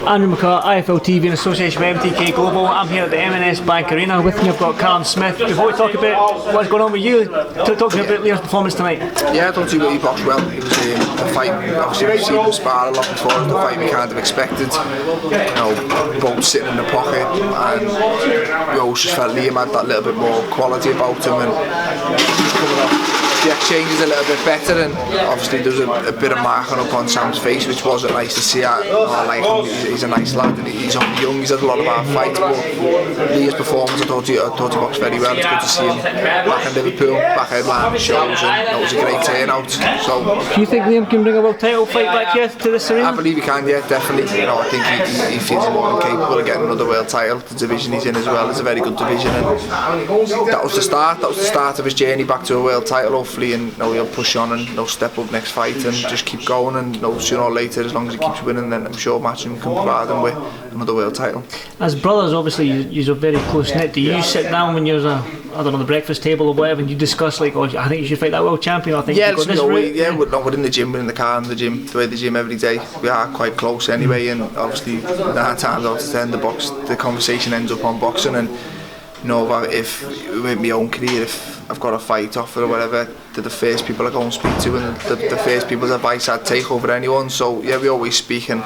Andrew McCART, IFL TV in association with MTK Global. I'm here at the M&S Bank Arena. With me I've got Callum Smith. Before we talk about what's going on with you, talk to me about Liam's performance tonight. Yeah, I don't think he boxed well. It was a fight, obviously we've seen him spar a lot before. It was the fight we kind of expected. You know, both sitting in the pocket, and we always just felt Liam had that little bit more quality about him, and just coming off the exchange is a little bit better, and obviously there's a bit of marking up on Sam's face, which wasn't nice to see. I like him. He's a nice lad, and he's only young. He's had a lot of hard fights, but Lee's performance, I thought he boxed very well. It's good to see him back in Liverpool, back headlining shows, and that was a great turnout. So, do you think Liam can bring a world title fight back here to this arena? I believe he can, yeah, definitely. You know, I think he feels more than capable of getting another world title. The division he's in as well is a very good division, and that was the start. That was the start of his journey back to a world title, hopefully, and he'll push on and he'll step up next fight and just keep going, and sooner or later, as long as he keeps winning, then I'm sure Matchroom can provide him with another world title. As brothers, obviously you're very close knit. Do you sit down when you're the breakfast table or whatever, and you discuss like, oh, I think you should fight that world champion, I think yeah, you go this route? we're in the gym, we're in the car in the gym, the way the gym every day. We are quite close anyway, and obviously 9 times out of 10 the conversation ends up on boxing, and you know, if with my own career, if I've got a fight offer or whatever, they're the first people I go and speak to, and the first people's advice I'd take over anyone. So yeah, we always speak, and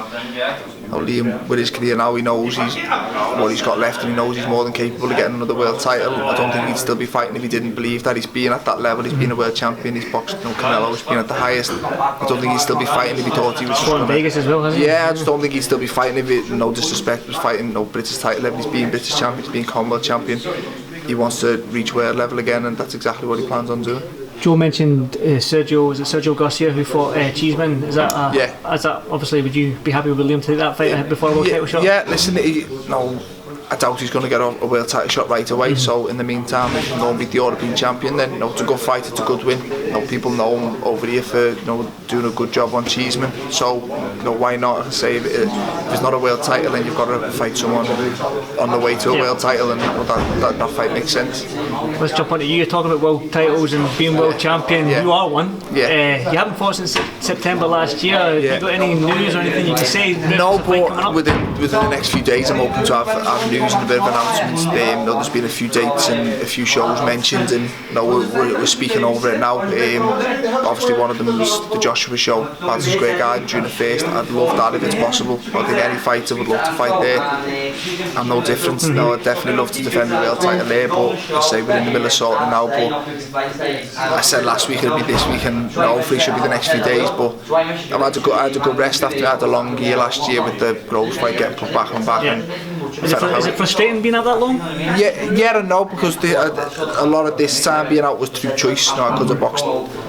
Liam, with his career now, he knows what he's got left, and he knows he's more than capable of getting another world title. I don't think he'd still be fighting if he didn't believe that he's been at that level. He's been a world champion, he's boxed, Canelo, he's been at the highest. I don't think he'd still be fighting if he thought he was just in Vegas as well, hasn't he? Yeah, I just don't think he'd still be fighting if it, no disrespect, was fighting British title level. He's been British champion, he's been Commonwealth champion. He wants to reach world level again, and that's exactly what he plans on doing. Joe mentioned Sergio Garcia who fought Cheeseman. Is that obviously, would you be happy with Liam to take that fight before a world title shot? Yeah, listen, I doubt he's going to get a world title shot right away. So in the meantime, if he can go and beat the European champion, then it's a good fight, it's a good win. People know him over here for doing a good job on Cheeseman. So why not? I say if it's not a world title, then you've got to fight someone on the way to a world title, and that fight makes sense. Let's jump onto you. You're talking about world titles and being world champion. Yeah. You are one. Yeah. You haven't fought since September last year. Have you got any news or anything you can say? No, but within the next few days, I'm hoping to have news and a bit of announcements. There's been a few dates and a few shows mentioned, and we're speaking over it now. Obviously, one of them was the Joshua show, Madison Square Garden, June the 1st. I'd love that if it's possible. I think any fighter would love to fight there. I'm no different. I'd definitely love to defend the world title there, but I say we're in the middle of sorting now. But I said last week it'll be this week, and hopefully it should be the next few days. But I had a good rest after I had a long year last year with the Rose fight getting put back on back. And is it frustrating being out that long? Yeah and no, because a lot of this time being out was through choice. I could have boxed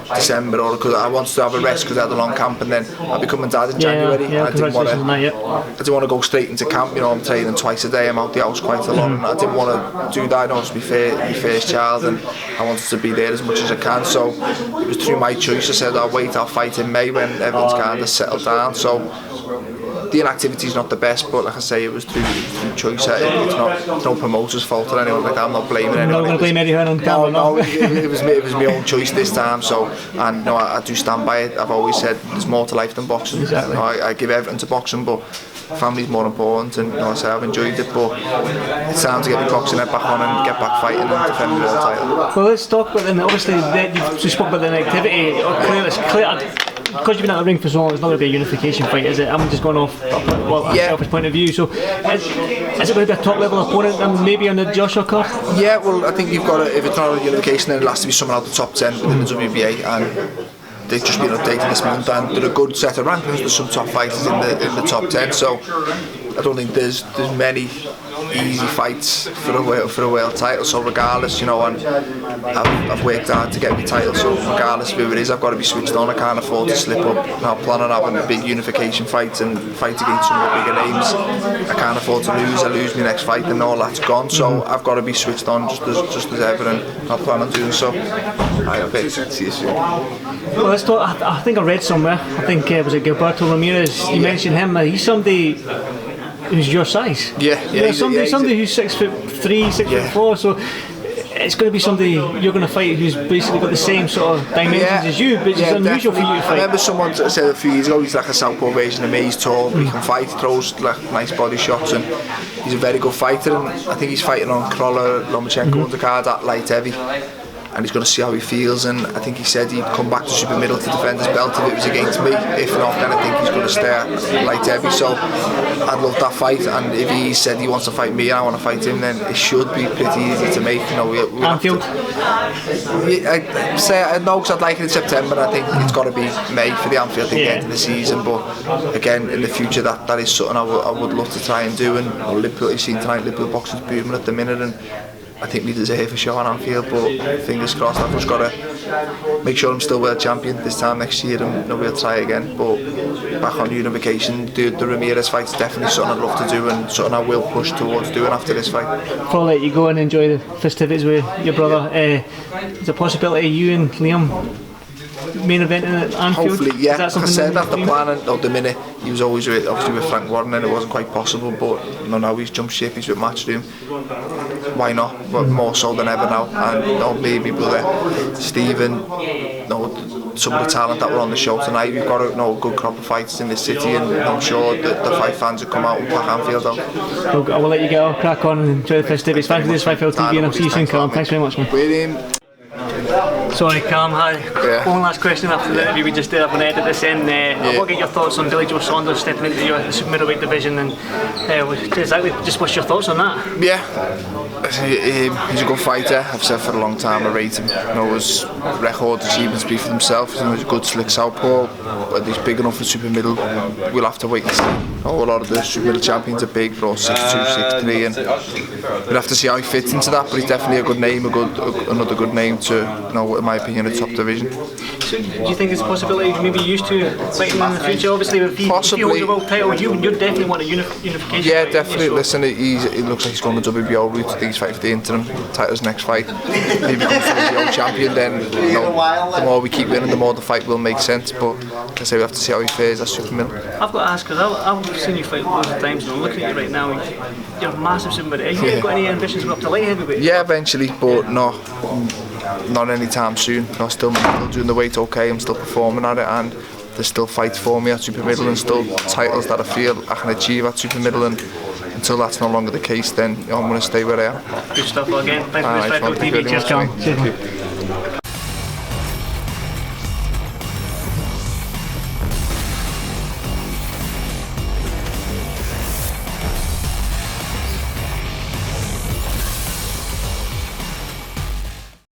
December, or because I wanted to have a rest because I had a long camp, and then I'd be coming dad in January. I didn't want to go straight into camp. I'm training twice a day. I'm out the house quite a lot, and I didn't want to do that. It's my first child, and I wanted to be there as much as I can. So it was through my choice. I said I'll fight in May when everyone's kind of settled down. So the inactivity is not the best, but like I say, it was through choice. It's no promoter's fault or anyone like that. I'm not blaming anyone. I'm not going to blame Eddie Hearn on camera. No, it was my own choice this time. So, and I do stand by it. I've always said there's more to life than boxing. Exactly. I give everything to boxing, but family's more important, and I say I've enjoyed it, but it's time to get the boxing head back on and get back fighting and defend the world title. Well, let's talk about then. Obviously, you spoke about the inactivity. It's clear. Because you've been out of the ring for so long, it's not going to be a unification fight, is it? I'm just going off a selfish point of view. So, is it going to be a top level opponent and maybe on the Joshua card? Yeah, well, I think you've got to, if it's not a unification, then it has to be someone out the top 10 within the WBA, and they've just been updated this month, and they're a good set of rankings. There's some top fighters in the top 10, so I don't think there's many easy fights for a world title. So regardless, and I've worked hard to get my title, so regardless of who it is, I've got to be switched on. I can't afford to slip up. I plan on having a big unification fight and fight against some of the bigger names. I can't afford to lose. I lose my next fight and all that's gone, so I've got to be switched on just as ever, and I plan on doing so. I bet. See you soon. Well, let's talk. I think I read somewhere, I think was it Gilberto Ramirez, you mentioned him. He's somebody who's your size. Yeah. Somebody who's 6'3", 6'4", so it's going to be somebody you're going to fight who's basically got the same sort of dimensions as you, but it's unusual for you to fight. I remember someone said a few years ago he's like a southpaw version of me. He's tall, but he can fight, throws like nice body shots, and he's a very good fighter. And I think he's fighting on Lomachenko undercard at light heavy. And he's going to see how he feels, and I think he said he'd come back to super middle to defend his belt if it was against me. If not, then I think he's going to stay at light heavy. So I'd love that fight, and if he said he wants to fight me and I want to fight him, then it should be pretty easy to make. You know, we'll Anfield? I'd say no, because I'd like it in September. I think it's got to be May for the Anfield at the end of the season. But again, in the future, that is something I would love to try and do. And Liverpool, you've seen tonight, Liverpool boxing's booming at the minute, and I think we deserve a show on Anfield, but fingers crossed. I've just got to make sure I'm still world champion this time next year, and we'll try again. But back on Unification, the Ramirez fight is definitely something I'd love to do, and something I will push towards doing after this fight. Before I let you go and enjoy the festivities with your brother, there's a possibility you and Liam main event in Anfield? Hopefully, yeah. Is that something I said that the plan, and at the minute he was always obviously with Frank Warren, and it wasn't quite possible. But now he's jumped ship. He's with Matchroom. Why not? But more so than ever now. And maybe brother Stephen, some of the talent that were on the show tonight. We've got a good crop of fighters in this city, and I'm sure that the fight fans will come out and pack Anfield out. I will let you go. Crack on and enjoy the festivities. Thanks for this, Fightville TV, and I'll see you soon, Callum. Thanks very much, man. Sorry, Callum, one last question after the interview we just did. I'm going to edit this in. I want to get your thoughts on Billy Joe Saunders stepping into your super middleweight division, and exactly, just what's your thoughts on that? Yeah, he's a good fighter. I've said for a long time I rate him. His record achievements speak for themselves. He's a good slick southpaw, but he's big enough for super middle. We'll have to wait and see. A lot of the super middle champions are big, for 6'2", 6'3", and we'll have to see how he fits into that. But he's definitely a good name, another good name to, in my opinion, a top division. So, do you think there's a possibility maybe used to fighting in the future? Obviously, if he holds a world title, you'd definitely want a unification. Yeah, definitely. Listen, he looks like he's going to WBO route. I think he's fighting for the interim title's next fight. If he becomes WBO champion, then the more we keep winning, the more the fight will make sense. But I say we have to see how he fares. That's super middle. I've got to ask, because I've seen you fight loads of times, and I'm looking at you right now. You're a massive super middle. Have you got any ambitions to go up to light heavyweight? Yeah, eventually, but not anytime soon. I'm still doing the weight okay. I'm still performing at it, and there's still fights for me at super middle, and still titles that I feel I can achieve at super middle. And until that's no longer the case, then I'm going to stay where I am. Good stuff again. Thanks for this, Fightville TV. Cheers, Callum.